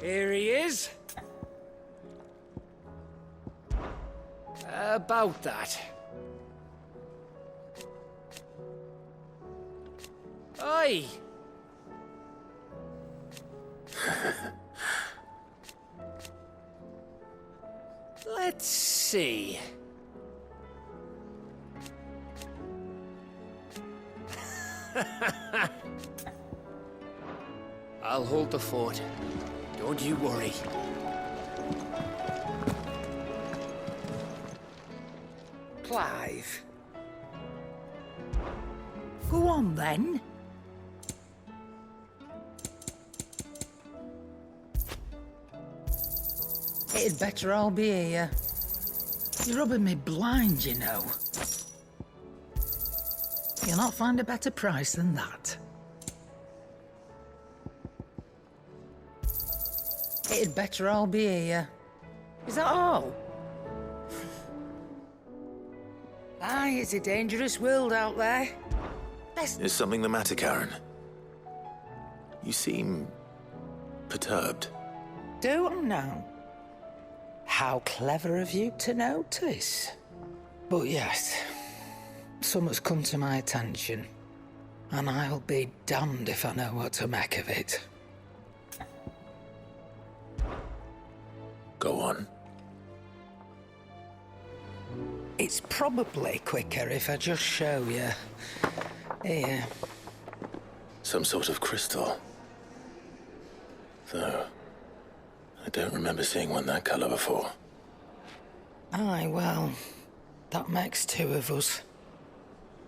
Here he is. About that. Aye. Let's see. I'll hold the fort. Don't you worry. Clive. Go on, then. It'd better all be here. You're rubbing me blind, you know. You'll not find a better price than that. It'd better all be here. Is that all? Aye, it's a dangerous world out there. Is something the matter, Karen? You seem perturbed. Do I now? How clever of you to notice. But yes, something's come to my attention, and I'll be damned if I know what to make of it. Go on. It's probably quicker if I just show you. Here. Some sort of crystal. Though, I don't remember seeing one that colour before. Aye, well, that makes two of us.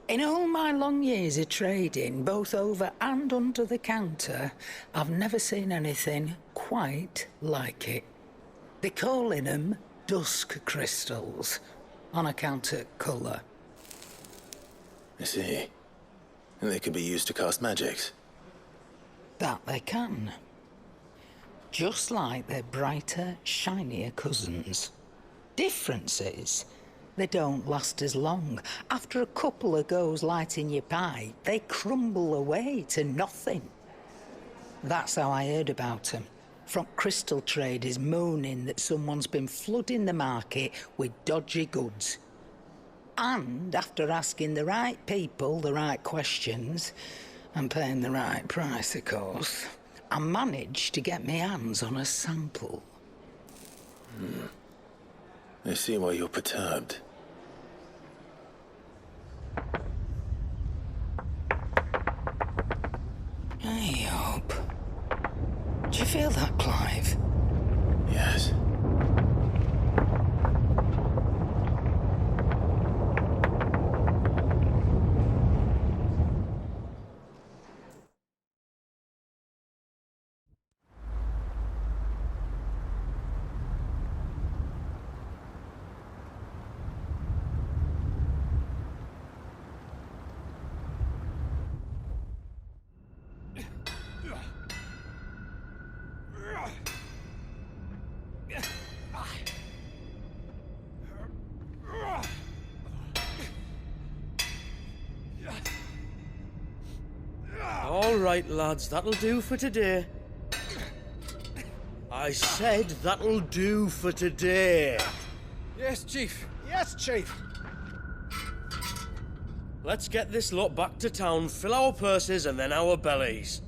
In all my long years of trading, both over and under the counter, I've never seen anything quite like it. They're calling them dusk crystals, on account of colour. I see. And they can be used to cast magics. That they can. Just like their brighter, shinier cousins. Difference is, they don't last as long. After a couple of goes lighting your pipe, they crumble away to nothing. That's how I heard about them. From crystal traders moaning that someone's been flooding the market with dodgy goods. And after asking the right people the right questions, and paying the right price, of course, I managed to get my hands on a sample. I see why you're perturbed. I hope. Do you feel that, Clive? Yes. All right, lads, that'll do for today. I said that'll do for today. Yes, Chief. Yes, Chief. Let's get this lot back to town, fill our purses and then our bellies.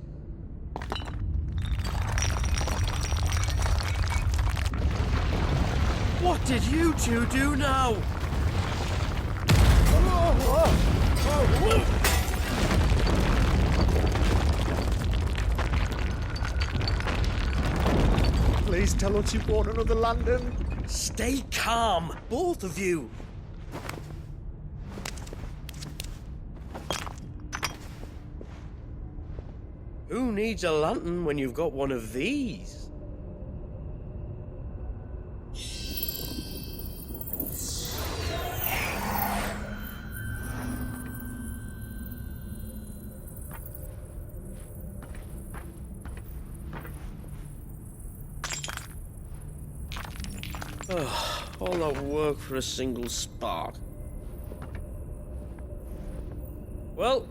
What did you two do now? Please tell us you bought another London. Stay calm, both of you. Who needs a lantern when you've got one of these? All that work for a single spark. Well,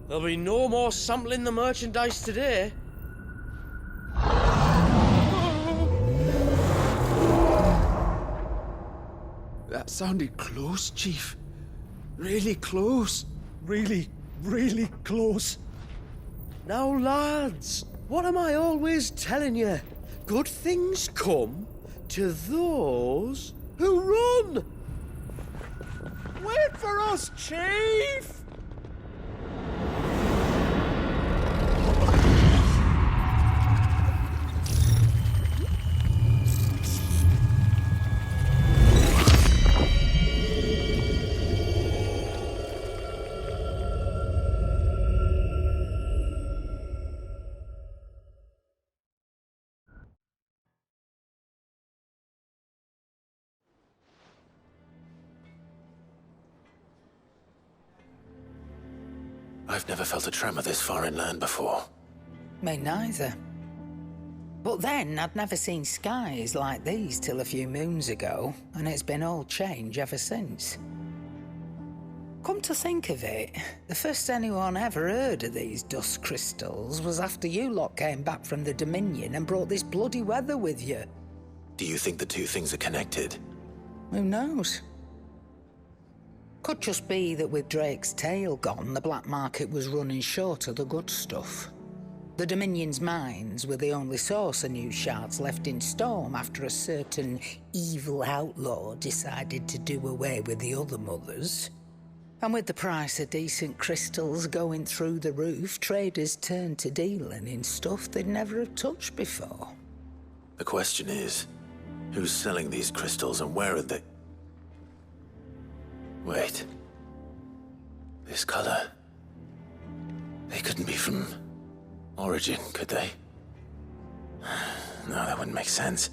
there'll be no more sampling the merchandise today. That sounded close, Chief. Really close. Really, really close. Now, lads, what am I always telling you? Good things come to those who run! Wait for us, Chief! I've never felt a tremor this far inland before. Me neither. But then, I'd never seen skies like these till a few moons ago, and it's been all change ever since. Come to think of it, the first anyone ever heard of these dust crystals was after you lot came back from the Dominion and brought this bloody weather with you. Do you think the two things are connected? Who knows? Could just be that with Drake's tail gone, the black market was running short of the good stuff. The Dominion's mines were the only source of new shards left in Storm after a certain evil outlaw decided to do away with the other mothers. And with the price of decent crystals going through the roof, traders turned to dealing in stuff they'd never have touched before. The question is, who's selling these crystals and where are they? Wait. This color. They couldn't be from Origin, could they? No, that wouldn't make sense.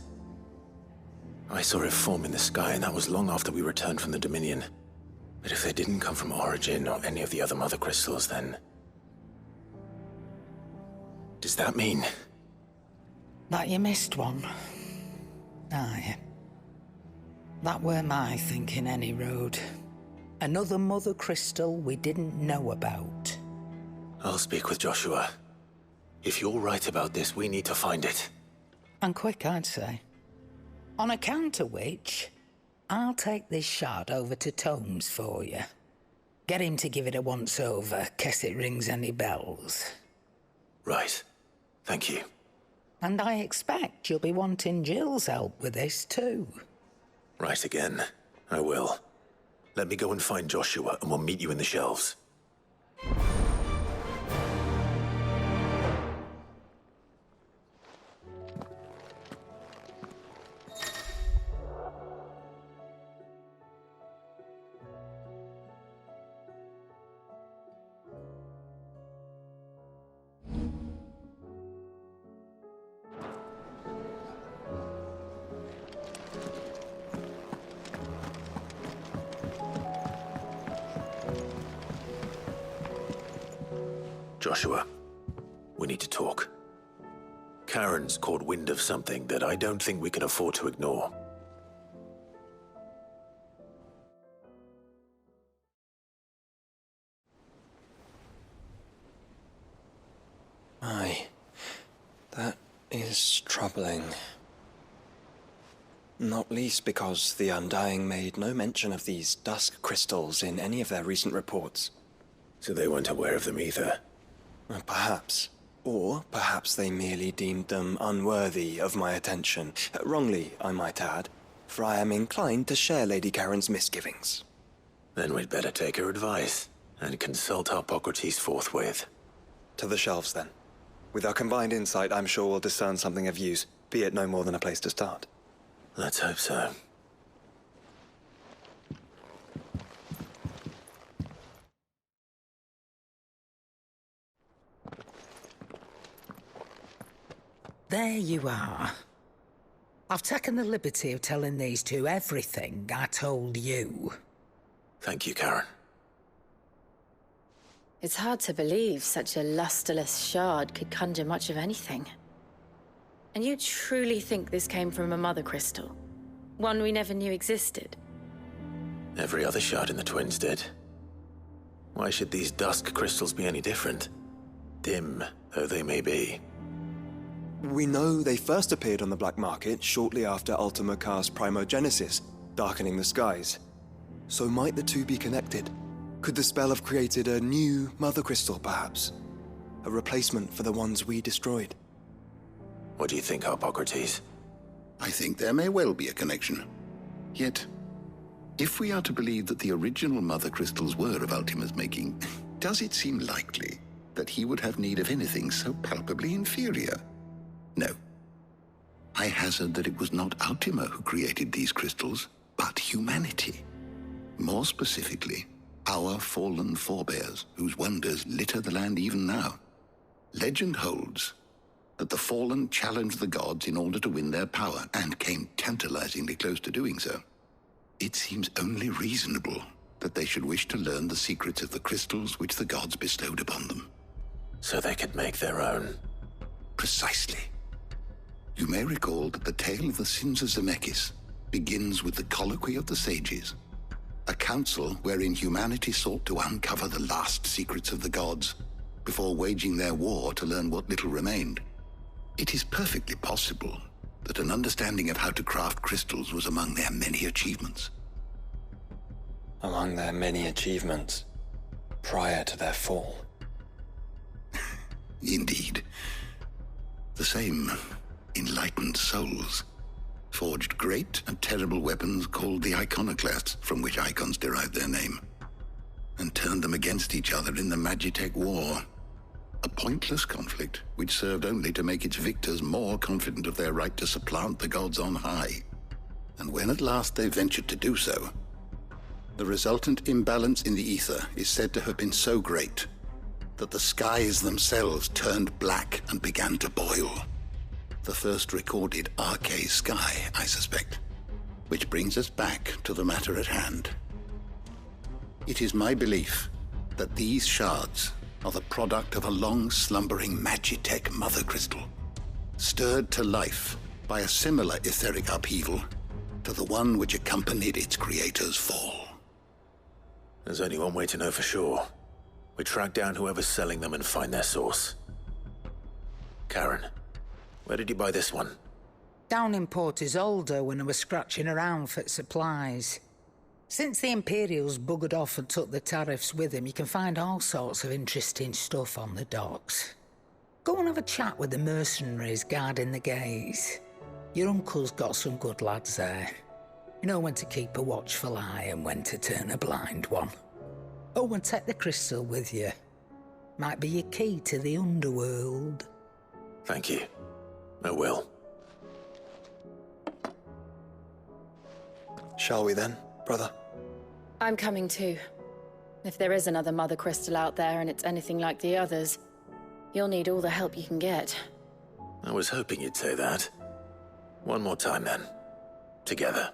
I saw it form in the sky, and that was long after we returned from the Dominion. But if they didn't come from Origin or any of the other mother crystals, then... does that mean... That you missed one? Aye. That were my thinking, any road. Another mother crystal we didn't know about. I'll speak with Joshua. If you're right about this, we need to find it. And quick, I'd say. On account of which, I'll take this shard over to Tomes for you. Get him to give it a once-over, case it rings any bells. Right. Thank you. And I expect you'll be wanting Jill's help with this too. Right again. I will. Let me go and find Joshua, and we'll meet you in the shelves. Joshua, we need to talk. Karen's caught wind of something that I don't think we can afford to ignore. Aye, that is troubling. Not least because the Undying made no mention of these dusk crystals in any of their recent reports. So they weren't aware of them either. Perhaps. Or perhaps they merely deemed them unworthy of my attention. Wrongly, I might add, for I am inclined to share Lady Karen's misgivings. Then we'd better take her advice and consult Harpocrates forthwith. To the shelves, then. With our combined insight, I'm sure we'll discern something of use, be it no more than a place to start. Let's hope so. There you are. I've taken the liberty of telling these two everything I told you. Thank you, Karen. It's hard to believe such a lusterless shard could conjure much of anything. And you truly think this came from a mother crystal? One we never knew existed? Every other shard in the Twins did. Why should these dusk crystals be any different? Dim though they may be. We know they first appeared on the black market shortly after Ultima Car's primogenesis, darkening the skies. So might the two be connected? Could the spell have created a new Mother Crystal, perhaps? A replacement for the ones we destroyed? What do you think, Harpocrates? I think there may well be a connection. Yet, if we are to believe that the original Mother Crystals were of Ultima's making, does it seem likely that he would have need of anything so palpably inferior? No. I hazard that it was not Ultima who created these crystals, but humanity. More specifically, our fallen forebears, whose wonders litter the land even now. Legend holds that the fallen challenged the gods in order to win their power, and came tantalizingly close to doing so. It seems only reasonable that they should wish to learn the secrets of the crystals which the gods bestowed upon them. So they could make their own. Precisely. You may recall that the tale of the sins of Zemeckis begins with the Colloquy of the Sages, a council wherein humanity sought to uncover the last secrets of the gods before waging their war to learn what little remained. It is perfectly possible that an understanding of how to craft crystals was among their many achievements. Among their many achievements, prior to their fall. Indeed. The same enlightened souls forged great and terrible weapons called the iconoclasts, from which icons derived their name, and turned them against each other in the Magitech War. A pointless conflict which served only to make its victors more confident of their right to supplant the gods on high. And when at last they ventured to do so, the resultant imbalance in the ether is said to have been so great that the skies themselves turned black and began to boil. The first recorded Arche sky, I suspect. Which brings us back to the matter at hand. It is my belief that these shards are the product of a long-slumbering Magitech mother crystal, stirred to life by a similar etheric upheaval to the one which accompanied its creator's fall. There's only one way to know for sure. We track down whoever's selling them and find their source. Karen, where did you buy this one? Down in Port Isolde when I was scratching around for supplies. Since the Imperials buggered off and took the tariffs with them, you can find all sorts of interesting stuff on the docks. Go and have a chat with the mercenaries guarding the gates. Your uncle's got some good lads there. You know when to keep a watchful eye and when to turn a blind one. Oh, and take the crystal with you. Might be your key to the underworld. Thank you. I will. Shall we then, brother? I'm coming too. If there is another Mother Crystal out there and it's anything like the others, you'll need all the help you can get. I was hoping you'd say that. One more time then. Together.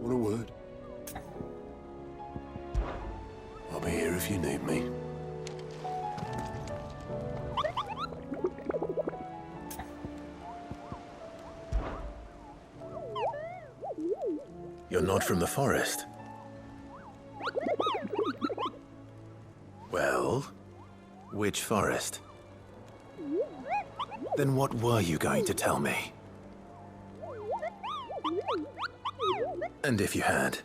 What a word. I'll be here if you need me. You're not from the forest? Well, which forest? Then what were you going to tell me? And if you had?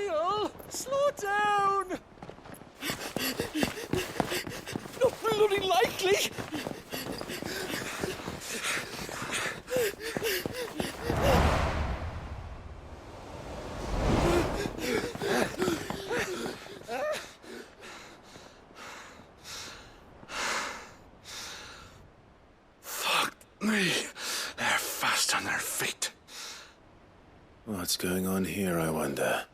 Imperial! Slow down! Not bloody likely! Fuck me. They're fast on their feet. What's going on here, I wonder?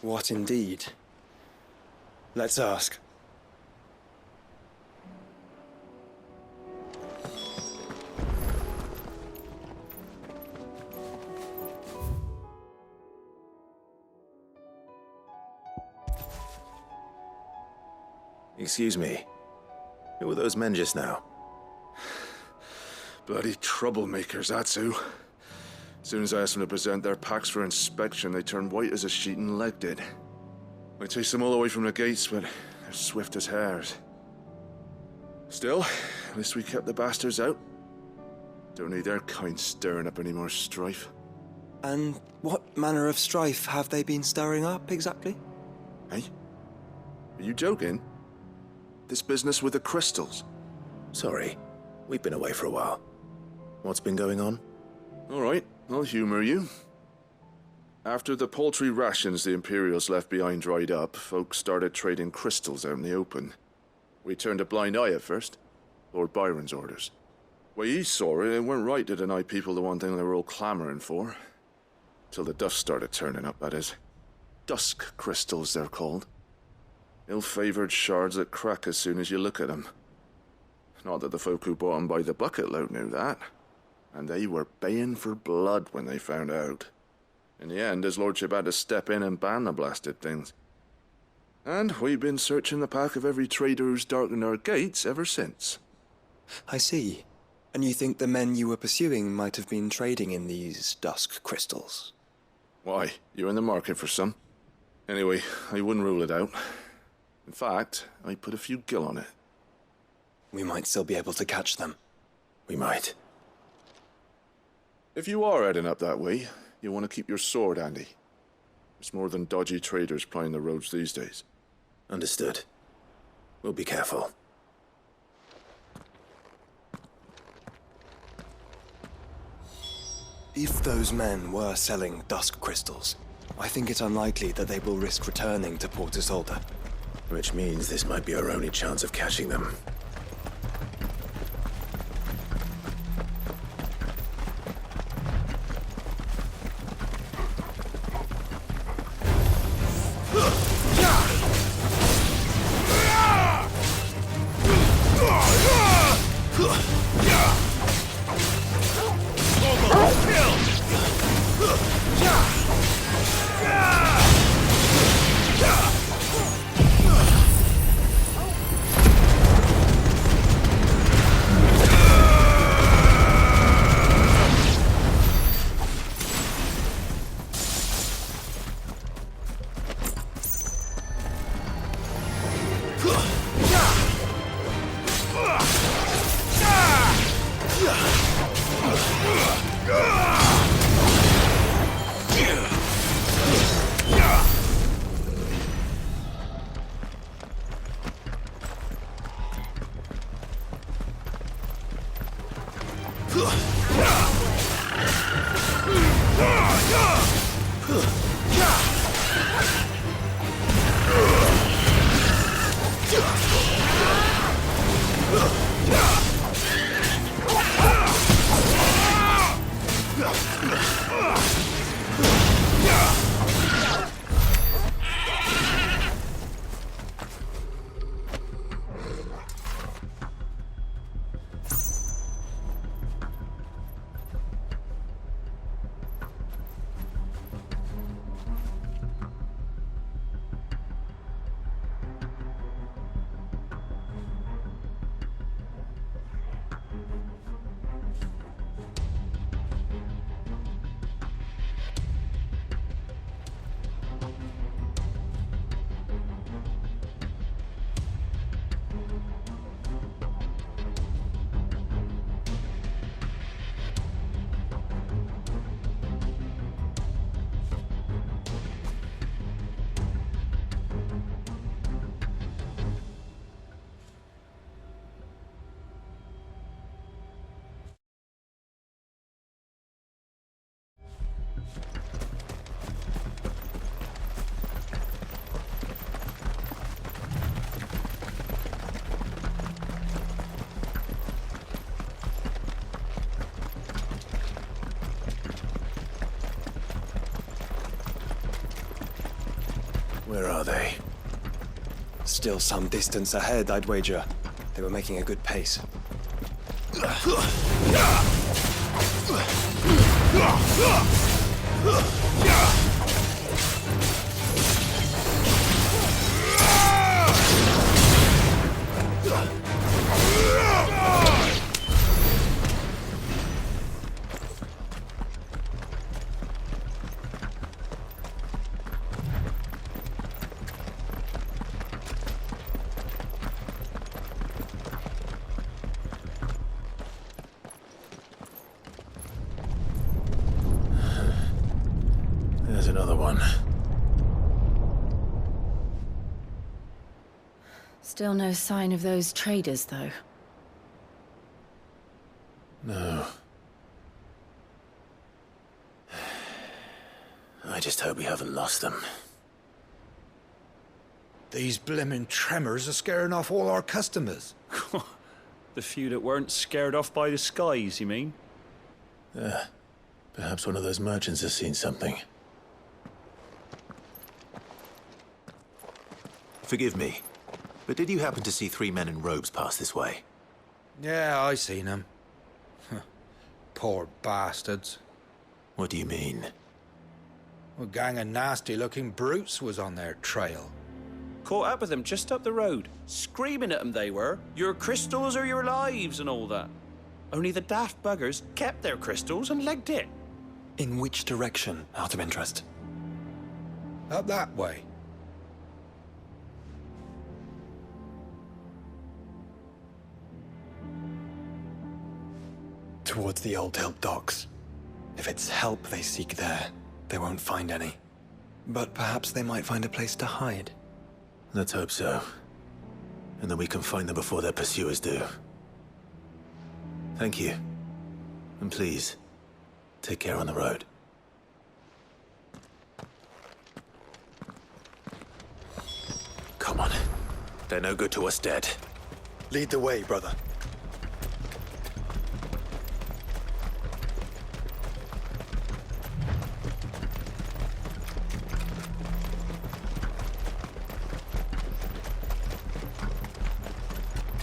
What indeed? Let's ask. Excuse me. Who were those men just now? Bloody troublemakers, that's who. As soon as I asked them to present their packs for inspection, they turned white as a sheet and legged it. I chased them all away from the gates, but they're swift as hares. Still, at least we kept the bastards out. Don't need their kind stirring up any more strife. And what manner of strife have they been stirring up, exactly? Hey? Are you joking? This business with the crystals? Sorry, we've been away for a while. What's been going on? All right, I'll humor you. After the paltry rations the Imperials left behind dried up, folks started trading crystals out in the open. We turned a blind eye at first. Lord Byron's orders. Way he saw it, it weren't right to deny people the one thing they were all clamoring for. Till the dust started turning up, that is. Dusk crystals, they're called. Ill-favored shards that crack as soon as you look at them. Not that the folk who bought them by the bucket load knew that. And they were baying for blood when they found out. In the end, his lordship had to step in and ban the blasted things. And we've been searching the pack of every trader who's darkened our gates ever since. I see. And you think the men you were pursuing might have been trading in these dusk crystals? Why, you're in the market for some. Anyway, I wouldn't rule it out. In fact, I put a few gil on it. We might still be able to catch them. We might. If you are heading up that way, you want to keep your sword handy. There's more than dodgy traders plying the roads these days. Understood. We'll be careful. If those men were selling dusk crystals, I think it unlikely that they will risk returning to Port Isolde. Which means this might be our only chance of catching them. Where are they? Still some distance ahead, I'd wager. They were making a good pace. There's another one. Still no sign of those traders, though. No. I just hope we haven't lost them. These blimmin' tremors are scaring off all our customers. The few that weren't scared off by the skies, you mean? Perhaps one of those merchants has seen something. Forgive me, but did you happen to see 3 men in robes pass this way? Yeah, I seen them. Poor bastards. What do you mean? A gang of nasty-looking brutes was on their trail. Caught up with them just up the road, screaming at them they were. Your crystals are your lives and all that. Only the daft buggers kept their crystals and legged it. In which direction, out of interest? Up that way. Towards the Old Hill docks. If it's help they seek there, they won't find any. But perhaps they might find a place to hide. Let's hope so. And that we can find them before their pursuers do. Thank you. And please, take care on the road. Come on. They're no good to us dead. Lead the way, brother.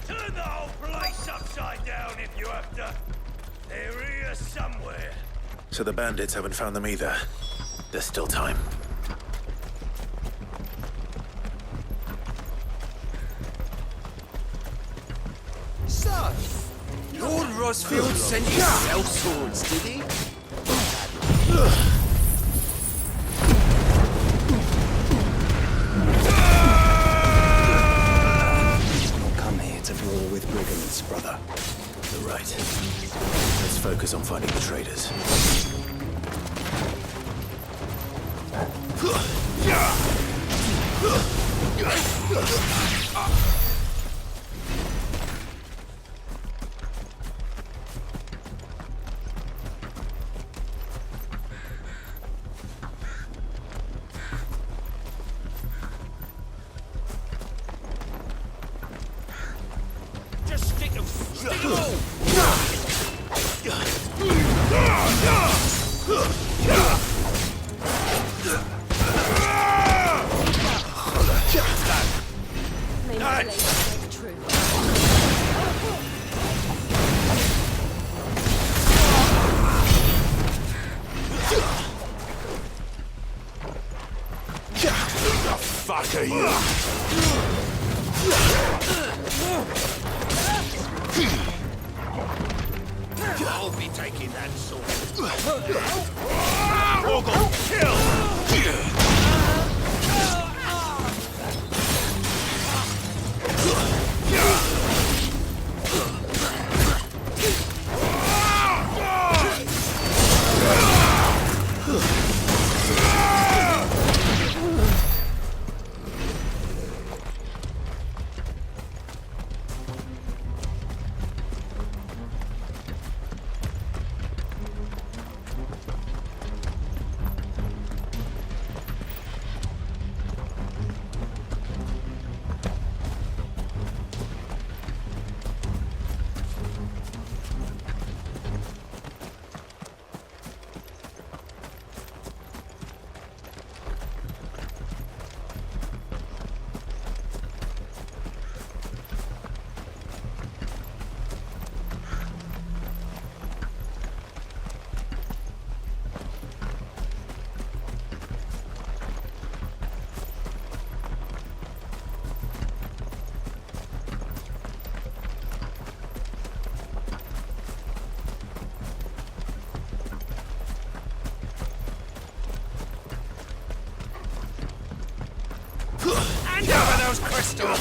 Turn the whole place upside down if you have to. They're here somewhere. So the bandits haven't found them either. There's still time. So, Lord Rosfield sent you to sell swords, did he? You'll come here to brawl with brigands, brother. You're right. Let's focus on finding the traders. Just stick them. Stick them all. Fuck are you? I'll be taking that sword. Ogle, kill! Hand over those crystals!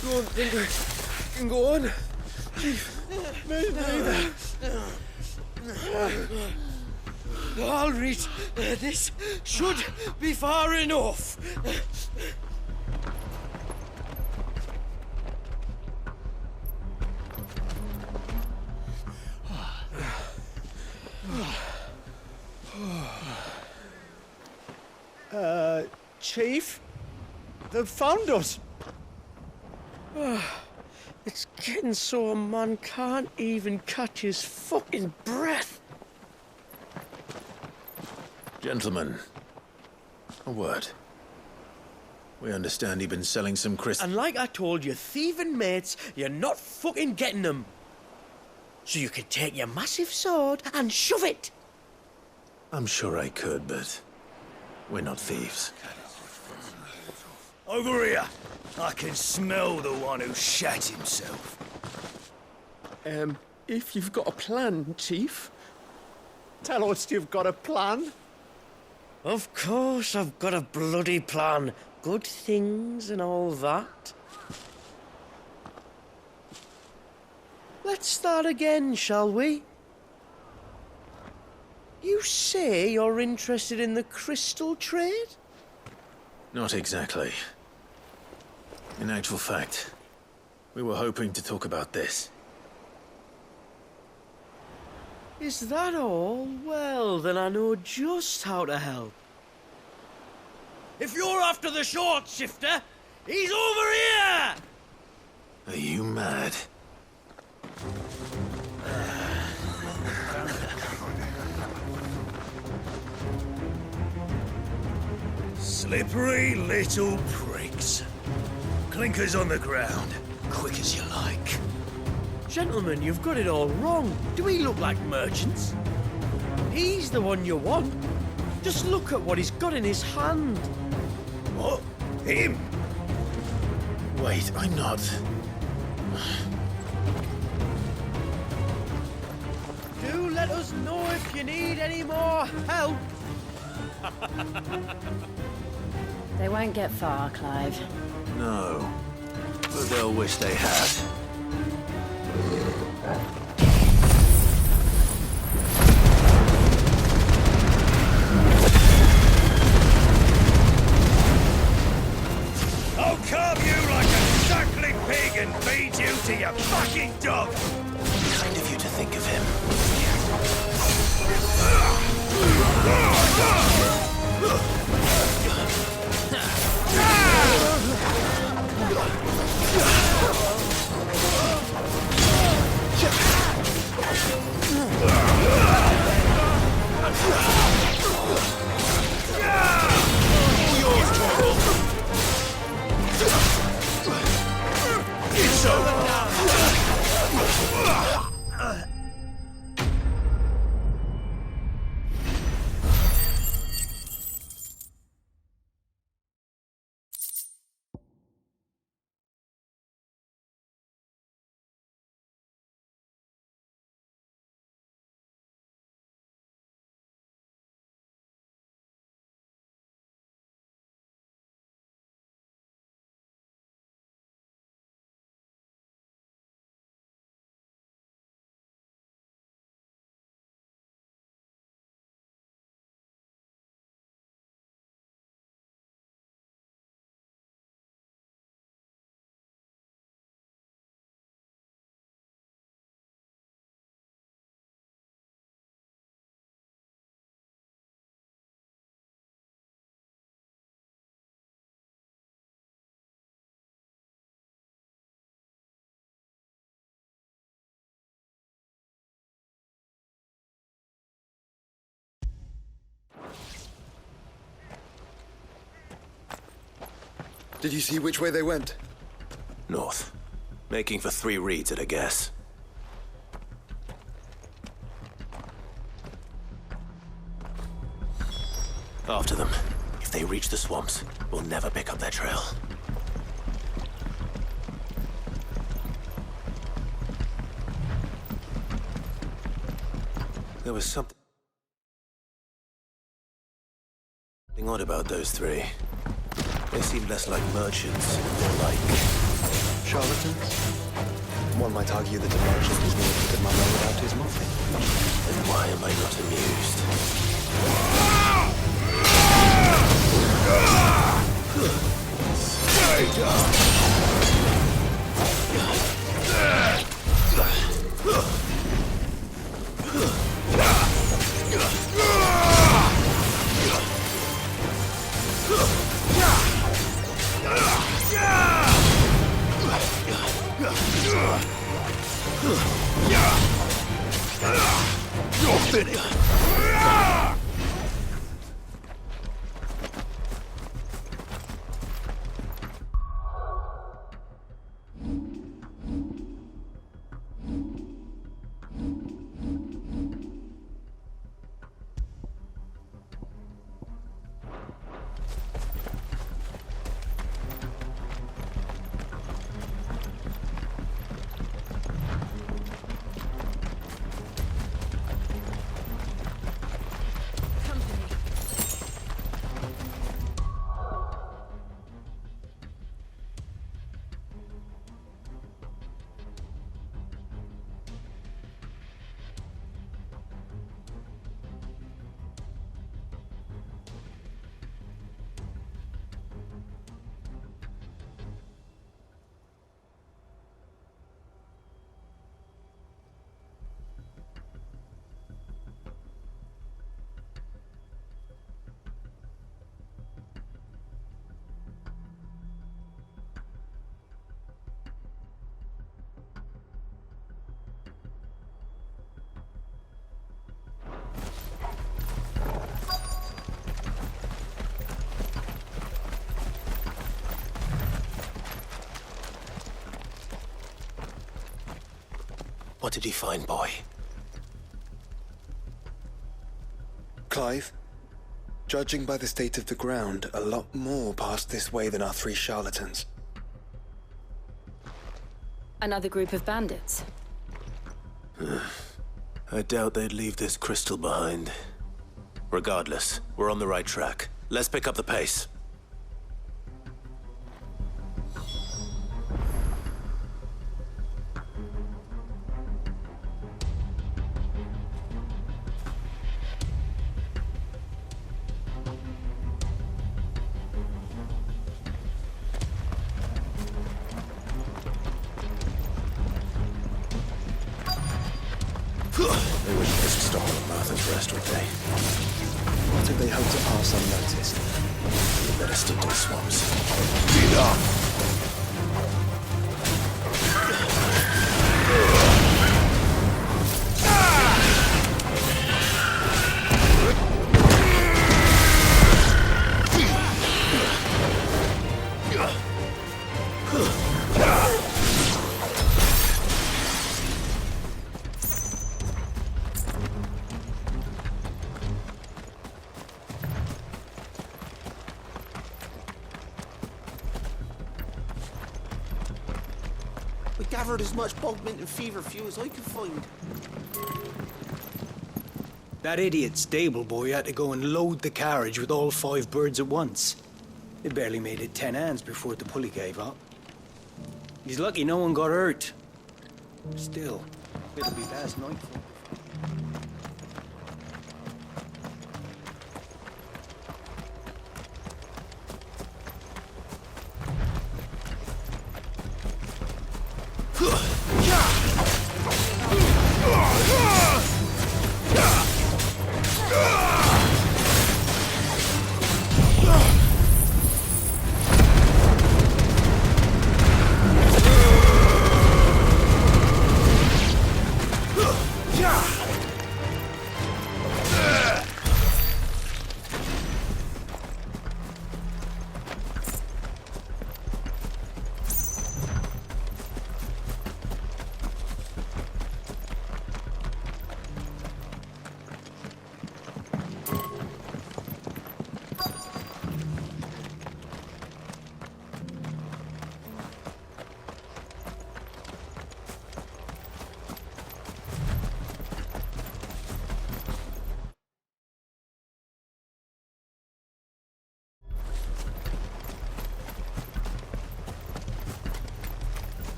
Go on, Dingo. You can go on. Chief, neither. I'll reach. This should be far enough. Chief? They've found us. It's getting so a man can't even catch his fucking breath. Gentlemen, a word. We understand you've been selling some crystals. And like I told you, thieving mates, you're not fucking getting them. So you could take your massive sword and shove it. I'm sure I could, but we're not thieves. Over here. I can smell the one who shat himself. If you've got a plan, Chief, tell us you've got a plan. Of course I've got a bloody plan. Good things and all that. Let's start again, shall we? You say you're interested in the crystal trade? Not exactly. In actual fact, we were hoping to talk about this. Is that all? Well, then I know just how to help. If you're after the short shifter, he's over here! Are you mad? Slippery little pricks. Clinkers on the ground, quick as you like. Gentlemen, you've got it all wrong. Do we look like merchants? He's the one you want. Just look at what he's got in his hand. What? Him? Wait, I'm not. Do let us know if you need any more help. They won't get far, Clive. No. But they'll wish they had. I'll carve you like a suckling pig and feed you to your fucking dog! Kind of you to think of him. Did you see which way they went? North. Making for 3 reeds at a guess. After them. If they reach the swamps, we'll never pick up their trail. There was something odd about those 3. They seemed less like merchants, more like... charlatans? One might argue that a merchant is more good at my man without his muffin. Then why am I not amused? Stay down! You're finished! What did you find, boy? Clive, judging by the state of the ground, a lot more passed this way than our 3 charlatans. Another group of bandits? I doubt they'd leave this crystal behind. Regardless, we're on the right track. Let's pick up the pace. They wouldn't risk stopping Martha's rest, would they? What if they hope to pass unnoticed? We better stick to the swamps. Get up! We gathered as much bog mint and feverfew as I could find. That idiot stable boy had to go and load the carriage with all 5 birds at once. They barely made it 10 hands before the pulley gave up. He's lucky no one got hurt. Still, it'll be past nightfall. Yeah!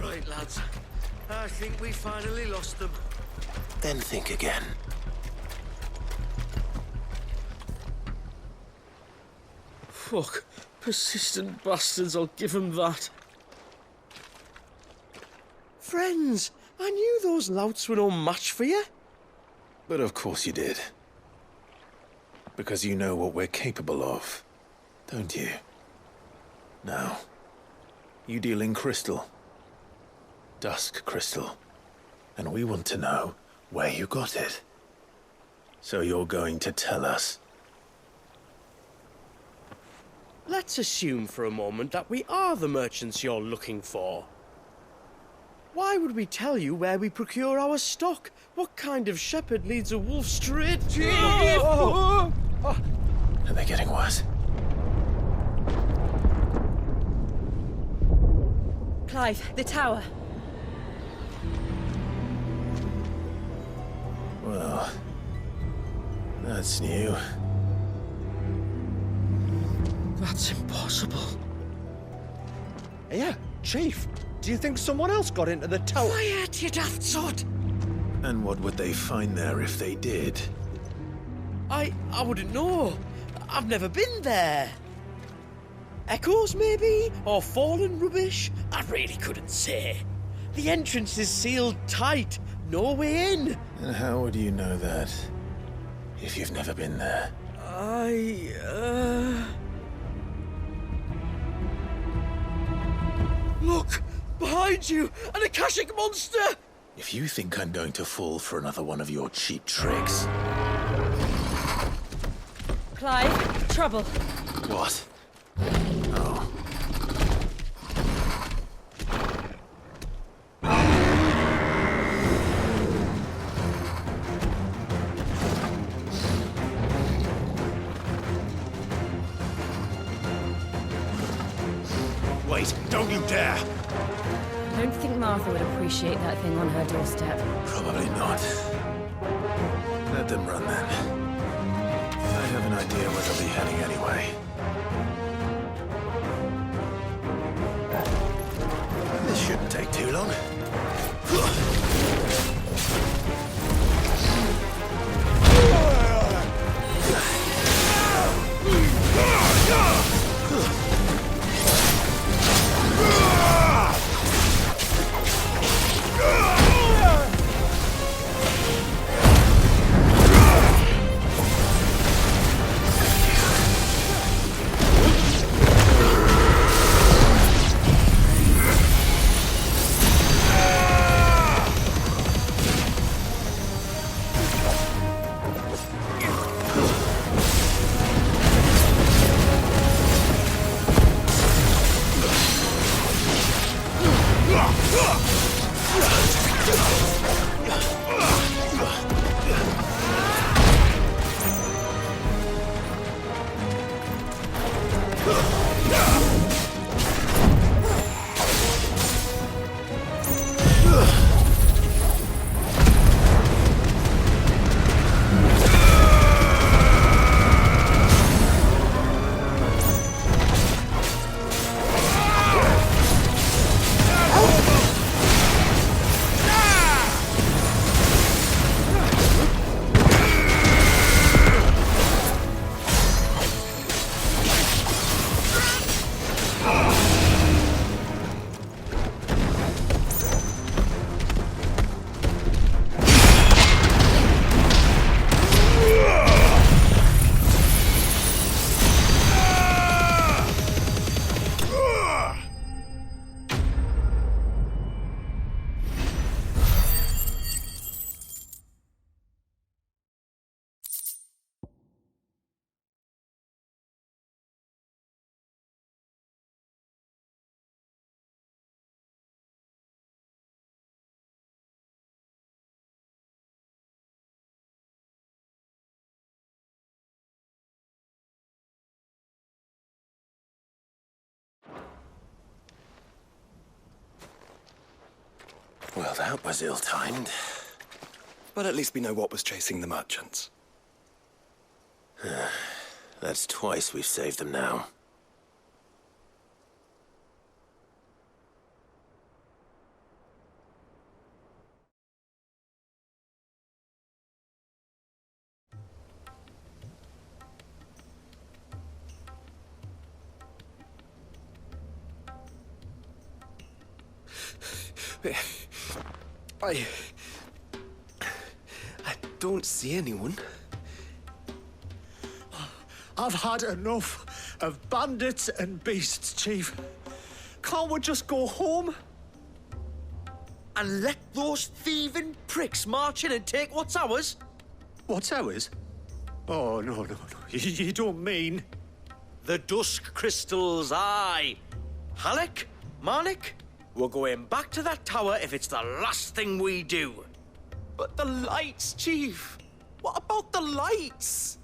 Right, lads. I think we finally lost them. Then think again. Fuck. Persistent bastards, I'll give them that. Friends, I knew those louts were no match for you. But of course you did. Because you know what we're capable of, don't you? Now, you deal in crystal. Dusk crystal. And we want to know where you got it. So you're going to tell us. Let's assume for a moment that we are the merchants you're looking for. Why would we tell you where we procure our stock? What kind of shepherd leads a wolf straight to... Are they getting worse? Clive, the tower. Well, that's new. That's impossible. Yeah, Chief. Do you think someone else got into the tower? Quiet, you daft sod! And what would they find there if they did? I wouldn't know. I've never been there. Echoes, maybe? Or fallen rubbish? I really couldn't say. The entrance is sealed tight. No way in. And how would you know that? If you've never been there? Look! Behind you! An Akashic monster! If you think I'm going to fall for another one of your cheap tricks... Clive, trouble. What? Oh. Wait, don't you dare! I don't think Martha would appreciate that thing on her doorstep. Probably not. Let them run then. I have an idea where they'll be heading anyway. This shouldn't take too long. Well, that was ill-timed. But at least we know what was chasing the merchants. That's twice we've saved them now. I don't see anyone. I've had enough of bandits and beasts, Chief. Can't we just go home? And let those thieving pricks march in and take what's ours? What's ours? Oh, no. You don't mean... The dusk crystals, aye. Halleck, Marnik, we're going back to that tower if it's the last thing we do. But the lights, Chief. What about the lights?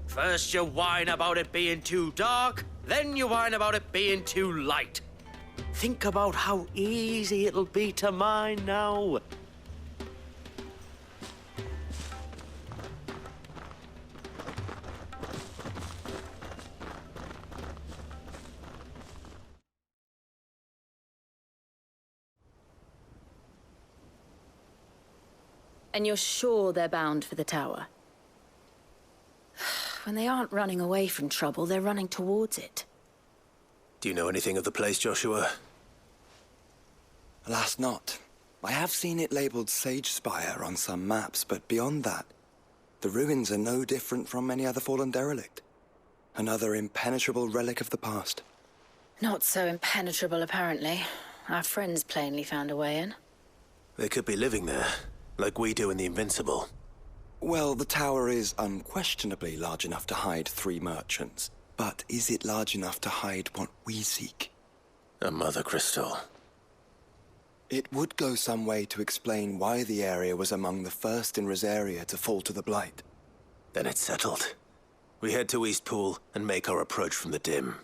First you whine about it being too dark, then you whine about it being too light. Think about how easy it'll be to mine now. And you're sure they're bound for the tower? When they aren't running away from trouble, they're running towards it. Do you know anything of the place, Joshua? Alas, not. I have seen it labelled Sage Spire on some maps, but beyond that, the ruins are no different from any other fallen derelict. Another impenetrable relic of the past. Not so impenetrable, apparently. Our friends plainly found a way in. They could be living there, like we do in the Invincible. Well, the tower is unquestionably large enough to hide 3 merchants. But is it large enough to hide what we seek? A mother crystal. It would go some way to explain why the area was among the first in Rosaria to fall to the Blight. Then it's settled. We head to Eastpool and make our approach from the dim.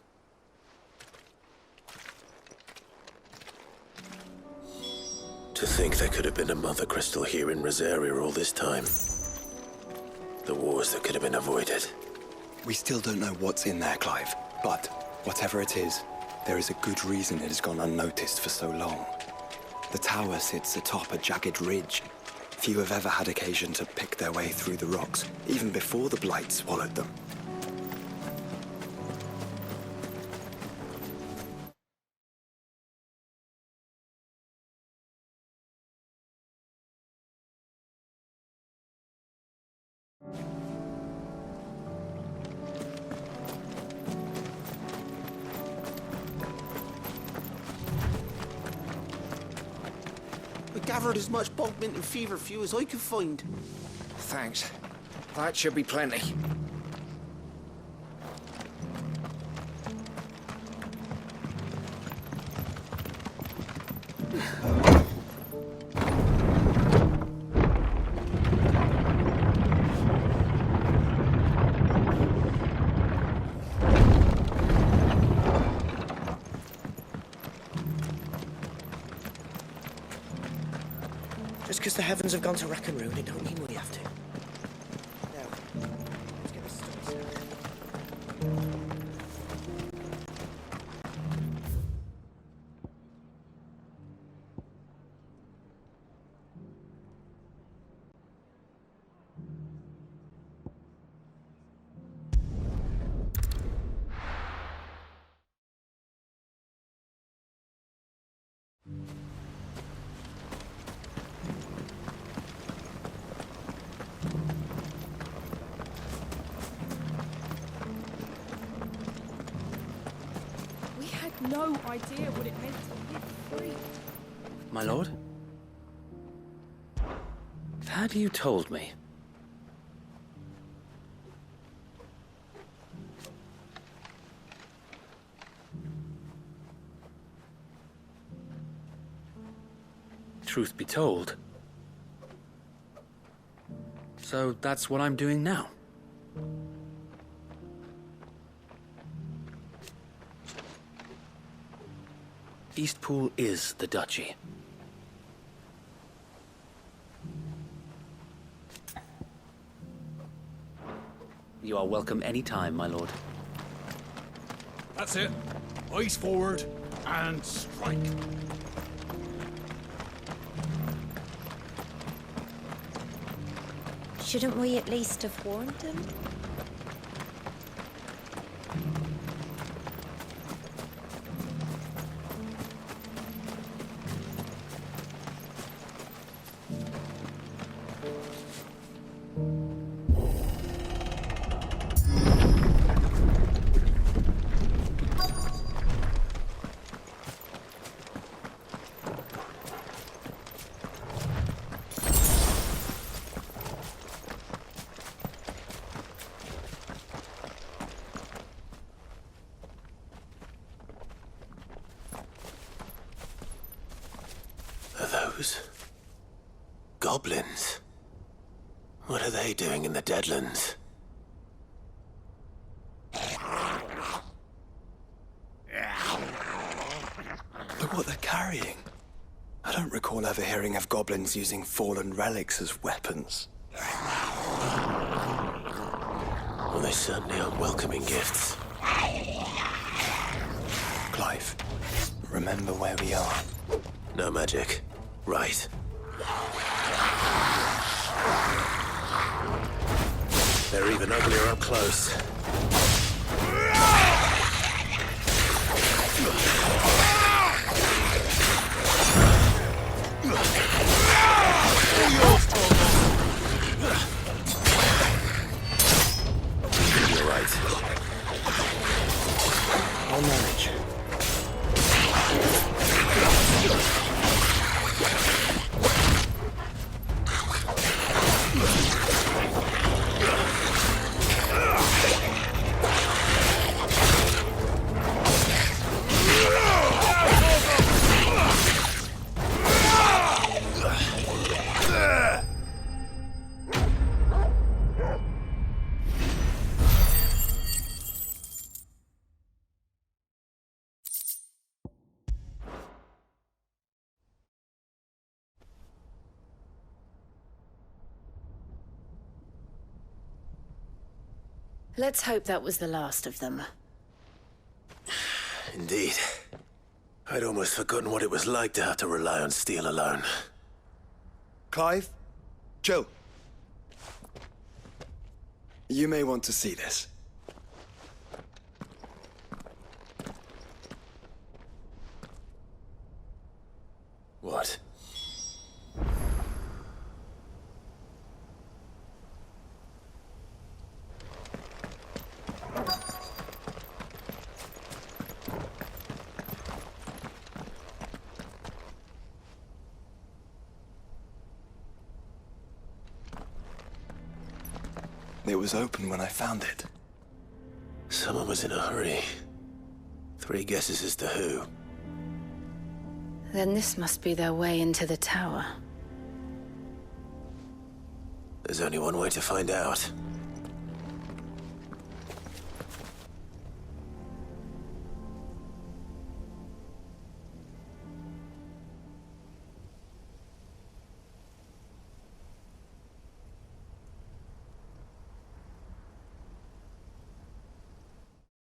To think there could have been a mother crystal here in Rosaria all this time. The wars that could have been avoided. We still don't know what's in there, Clive. But whatever it is, there is a good reason it has gone unnoticed for so long. The tower sits atop a jagged ridge. Few have ever had occasion to pick their way through the rocks, even before the Blight swallowed them. Gathered as much bog mint and feverfew as I could find. Thanks. That should be plenty. Just because the heavens have gone to rack and ruin, it don't mean we have to. Now, let's get this started. No idea what it meant to live free. My lord? Had you told me? Truth be told. So that's what I'm doing now. Eastpool is the duchy. You are welcome any time, my lord. That's it. Eyes forward and strike. Shouldn't we at least have warned him? Are those goblins? What are they doing in the Deadlands? Look what they're carrying. I don't recall ever hearing of goblins using fallen relics as weapons. Well, they certainly aren't welcoming gifts. Clive, remember where we are. No magic. Right. They're even uglier up close. You're right. I'll manage. Let's hope that was the last of them. Indeed. I'd almost forgotten what it was like to have to rely on steel alone. Clive? Joe? You may want to see this. What? It was open when I found it. Someone was in a hurry. 3 guesses as to who. Then this must be their way into the tower. There's only one way to find out.